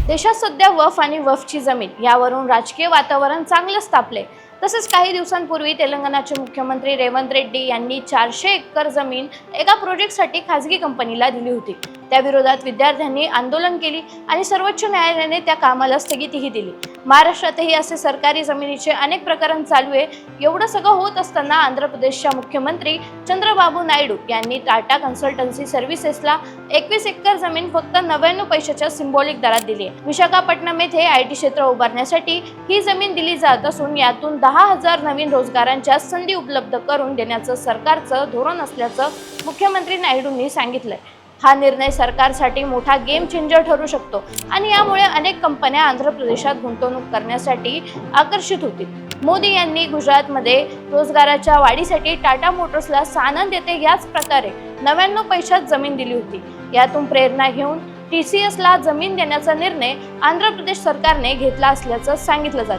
देशात सध्या वफ आणि वफची जमीन यावरून राजकीय वातावरण चांगलंच तापले। तसेच काही दिवसांपूर्वी तेलंगणाचे मुख्यमंत्री रेवंत रेड्डी यांनी 400 एकर जमीन एका प्रोजेक्टसाठी खासगी कंपनीला दिली होती। त्या विरोधात विद्यार्थ्यांनी आंदोलन केली आणि सर्वोच्च न्यायालयाने त्या कामाला स्थगितीही दिली। महाराष्ट्रातही असे सरकारी जमिनीचे अनेक प्रकरण चालू आहे। एवढं सगळं होत असताना आंध्र प्रदेशच्या मुख्यमंत्री चंद्रबाबू नायडू यांनी टाटा कन्सल्टन्सी सर्व्हिसेसला 21 एकर जमीन फक्त 99 पैशाच्या सिंबॉलिक दरात दिली आहे। विशाखापट्टणम येथे आयटी क्षेत्र उभारण्यासाठी ही जमीन दिली जात असून यातून 10,000 नवीन रोजगारांच्या संधी उपलब्ध करून देण्याचं सरकारचं धोरण असल्याचं मुख्यमंत्री नायडूंनी सांगितलंय। हा निर्णय सरकारसाठी मोठा गेम चेंजर ठरू शकतो आणि यामुळे अनेक कंपन्या आंध्र प्रदेशात गुंतवणूक करण्यासाठी आकर्षित होतील। मोदी यांनी गुजरातमध्ये रोजगाराच्या वाढीसाठी टाटा मोटर्सला सानंद येथे याच प्रकारे 99 पैशात जमीन दिली होती। यातून प्रेरणा घेऊन TCSला जमीन देण्याचा निर्णय आंध्र प्रदेश सरकारने घेतला असल्याचं सांगितलं जातं।